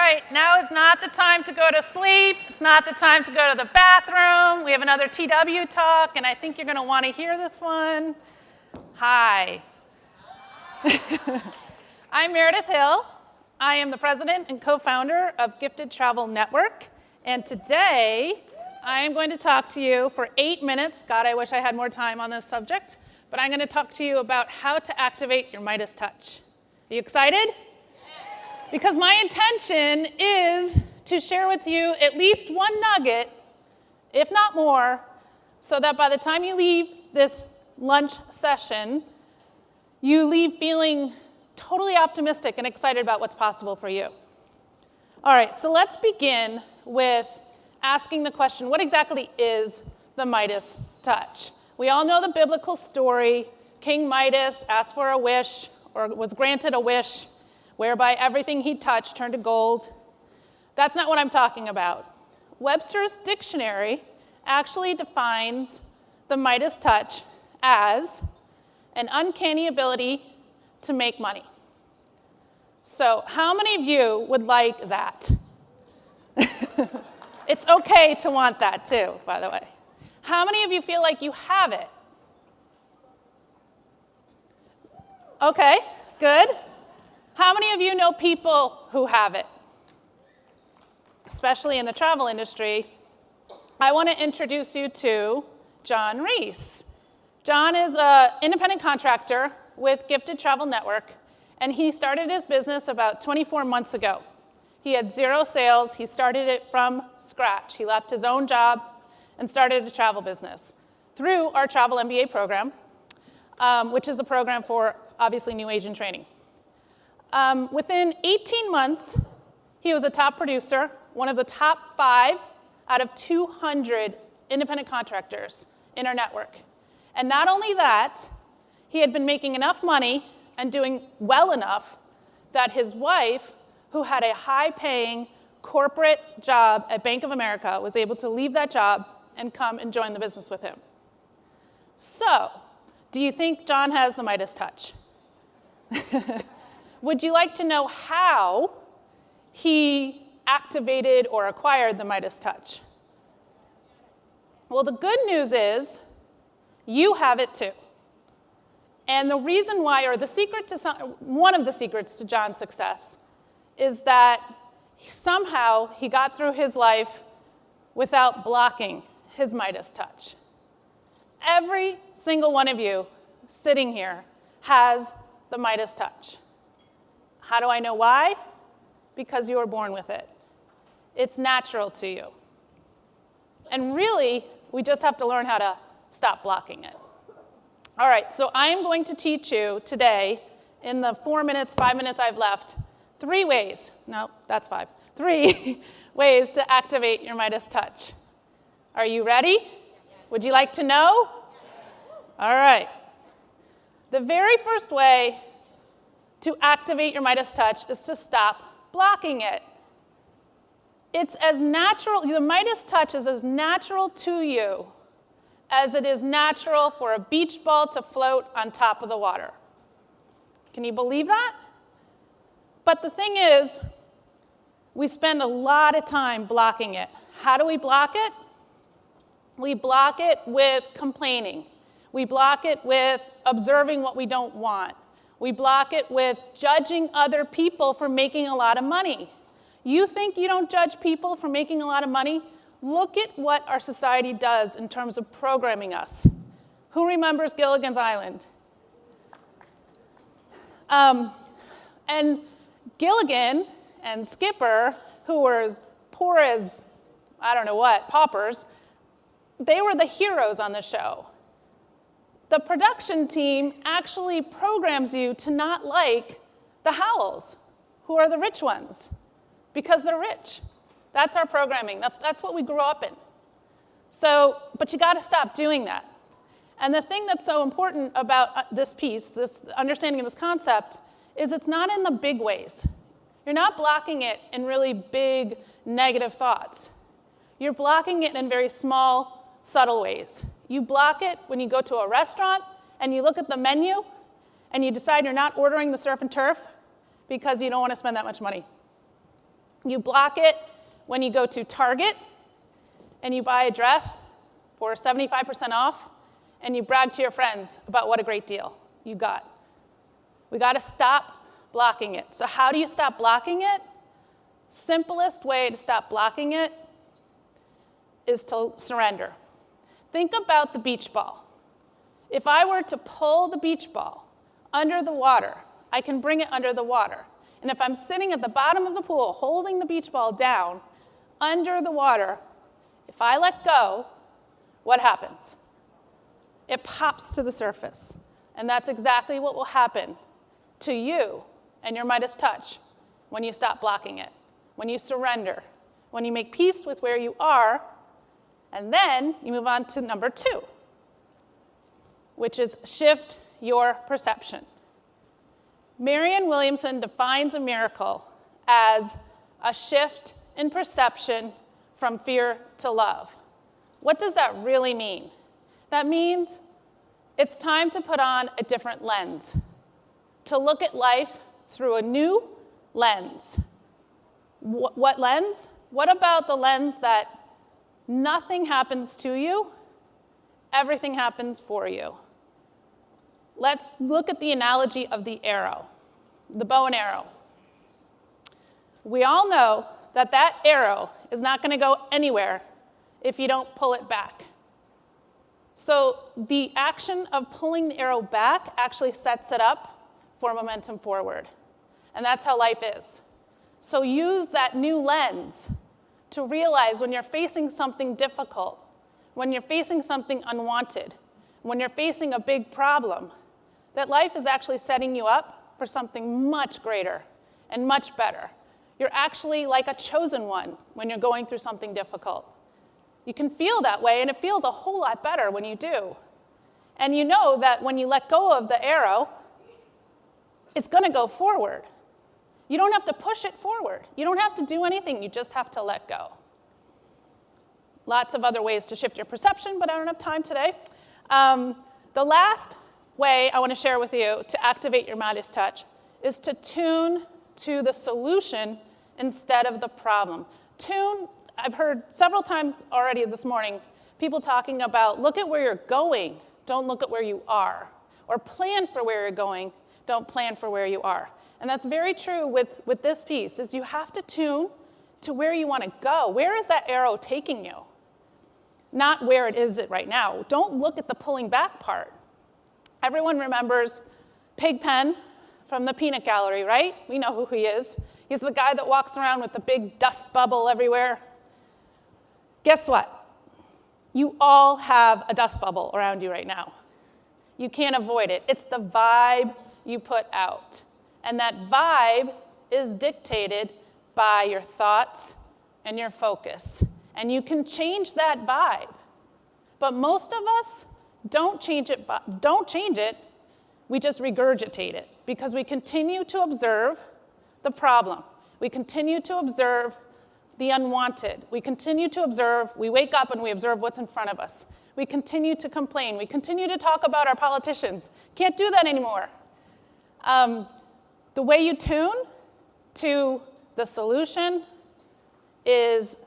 right, now is not the time to go to sleep. It's not the time to go to the bathroom. We have another TW talk, and I think you're going to want to hear this one. Hi. I'm Meredith Hill. I am the president and co-founder of Gifted Travel Network, and today I am going to talk to you for 8 minutes. God, I wish I had more time on this subject, but I'm going to talk to you about how to activate your Midas touch. Are you excited? Because my intention is to share with you at least one nugget, if not more, so that by the time you leave this lunch session, you leave feeling totally optimistic and excited about what's possible for you. All right, so let's begin with asking the question, what exactly is the Midas touch? We all know the biblical story. King Midas asked for a wish, or was granted a wish, whereby everything he touched turned to gold. That's not what I'm talking about. Webster's dictionary actually defines the Midas touch as an uncanny ability to make money. So how many of you would like that? It's okay to want that too, by the way. How many of you feel like you have it? Okay, good. How many of you know people who have it? Especially in the travel industry. I want to introduce you to John Reese. John is an independent contractor with Gifted Travel Network, and he started his business about 24 months ago. He had 0 sales. He started it from scratch. He left his own job and started a travel business through our Travel MBA program, which is a program for, obviously, new agent training. Within 18 months, he was a top producer, one of the top 5 out of 200 independent contractors in our network. And not only that, he had been making enough money and doing well enough that his wife, who had a high-paying corporate job at Bank of America, was able to leave that job and come and join the business with him. So, do you think John has the Midas touch? Would you like to know how he activated or acquired the Midas touch? Well, the good news is you have it too. And the reason why, or the secret to one of the secrets to John's success, is that somehow he got through his life without blocking his Midas touch. Every single one of you sitting here has the Midas touch. How do I know why? Because you were born with it. It's natural to you. And really, we just have to learn how to stop blocking it. All right, so I'm going to teach you today, in the 4 minutes, 5 minutes I've left, 3 ways. No, that's 5. 3 ways to activate your Midas touch. Are you ready? Would you like to know? All right. The very first way to activate your Midas touch is to stop blocking it. It's as natural, the Midas touch is as natural to you as it is natural for a beach ball to float on top of the water. Can you believe that? But the thing is, we spend a lot of time blocking it. How do we block it? We block it with complaining. We block it with observing what we don't want. We block it with judging other people for making a lot of money. You think you don't judge people for making a lot of money? Look at what our society does in terms of programming us. Who remembers Gilligan's Island? And Gilligan and Skipper, who were as poor as, I don't know what, paupers, they were the heroes on the show. The production team actually programs you to not like the Howells, who are the rich ones, because they're rich. That's our programming. That's what we grew up in. So, but you got to stop doing that. And the thing that's so important about this piece, this understanding of this concept, is it's not in the big ways. You're not blocking it in really big negative thoughts. You're blocking it in very small, subtle ways. You block it when you go to a restaurant and you look at the menu and you decide you're not ordering the surf and turf because you don't want to spend that much money. You block it when you go to Target and you buy a dress for 75% off and you brag to your friends about what a great deal you got. We got to stop blocking it. So how do you stop blocking it? Simplest way to stop blocking it is to surrender. Think about the beach ball. If I were to pull the beach ball under the water, I can bring it under the water. And if I'm sitting at the bottom of the pool holding the beach ball down under the water, if I let go, what happens? It pops to the surface. And that's exactly what will happen to you and your Midas touch when you stop blocking it, when you surrender, when you make peace with where you are, and then you move on to number 2, which is shift your perception. Marianne Williamson defines a miracle as a shift in perception from fear to love. What does that really mean? That means it's time to put on a different lens, to look at life through a new lens. What lens? What about the lens that nothing happens to you, everything happens for you? Let's look at the analogy of the arrow, the bow and arrow. We all know that that arrow is not going to go anywhere if you don't pull it back. So the action of pulling the arrow back actually sets it up for momentum forward. And that's how life is. So use that new lens to realize when you're facing something difficult, when you're facing something unwanted, when you're facing a big problem, that life is actually setting you up for something much greater and much better. You're actually like a chosen one when you're going through something difficult. You can feel that way, and it feels a whole lot better when you do. And you know that when you let go of the arrow, it's going to go forward. You don't have to push it forward. You don't have to do anything. You just have to let go. Lots of other ways to shift your perception, but I don't have time today. The last way I want to share with you to activate your Midas touch is to tune to the solution instead of the problem. I've heard several times already this morning people talking about look at where you're going, don't look at where you are. Or plan for where you're going, don't plan for where you are. And that's very true with this piece, is you have to tune to where you want to go. Where is that arrow taking you? Not where it is right now. Don't look at the pulling back part. Everyone remembers Pigpen from the Peanut Gallery, right? We know who he is. He's the guy that walks around with the big dust bubble everywhere. Guess what? You all have a dust bubble around you right now. You can't avoid it. It's the vibe you put out. And that vibe is dictated by your thoughts and your focus. And you can change that vibe. But most of us don't change it, we just regurgitate it because we continue to observe the problem. We continue to observe the unwanted. We continue to observe, we wake up and we observe what's in front of us. We continue to complain. We continue to talk about our politicians. Can't do that anymore. The way you tune to the solution is,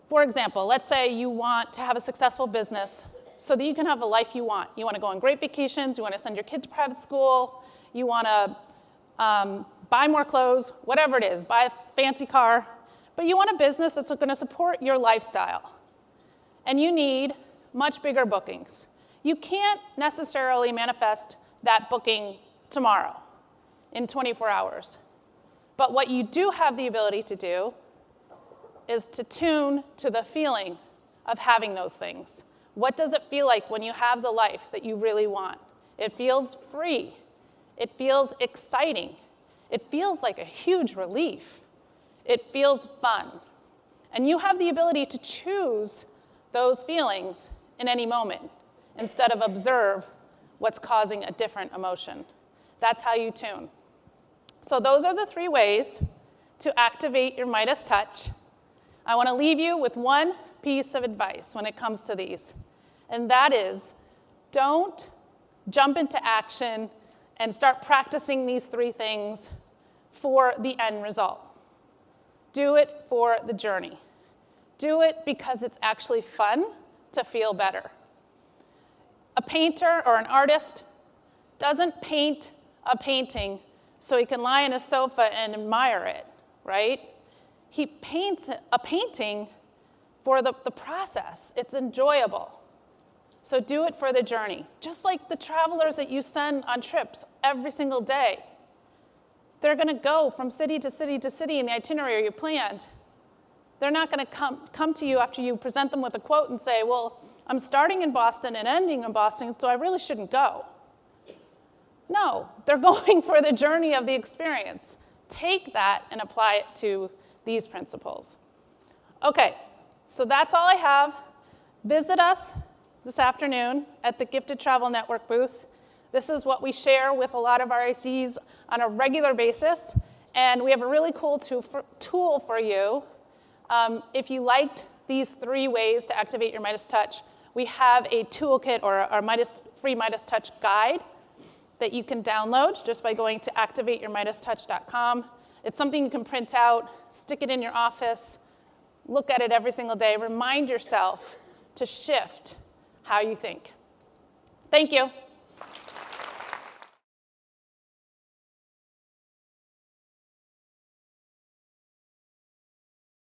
for example, let's say you want to have a successful business so that you can have the life you want. You want to go on great vacations, you want to send your kid to private school, you want to buy more clothes, whatever it is, buy a fancy car, but you want a business that's going to support your lifestyle. And you need much bigger bookings. You can't necessarily manifest that booking tomorrow in 24 hours. But what you do have the ability to do is to tune to the feeling of having those things. What does it feel like when you have the life that you really want? It feels free. It feels exciting. It feels like a huge relief. It feels fun. And you have the ability to choose those feelings in any moment instead of observe what's causing a different emotion. That's how you tune. So those are the 3 ways to activate your Midas touch. I want to leave you with one piece of advice when it comes to these, and that is don't jump into action and start practicing these 3 things for the end result. Do it for the journey. Do it because it's actually fun to feel better. A painter or an artist doesn't paint a painting so he can lie on a sofa and admire it, right? He paints a painting for the process. It's enjoyable. So do it for the journey. Just like the travelers that you send on trips every single day. They're going to go from city to city to city in the itinerary you planned. They're not going to come to you after you present them with a quote and say, well, I'm starting in Boston and ending in Boston, so I really shouldn't go. No, they're going for the journey of the experience. Take that and apply it to these principles. Okay, so that's all I have. Visit us this afternoon at the Gifted Travel Network booth. This is what we share with a lot of RICs on a regular basis, and we have a really cool tool for you. If you liked these 3 ways to activate your Midas Touch, we have a toolkit or our free Midas Touch guide that you can download just by going to activateyourmidastouch.com. It's something you can print out, stick it in your office, look at it every single day, remind yourself to shift how you think. Thank you.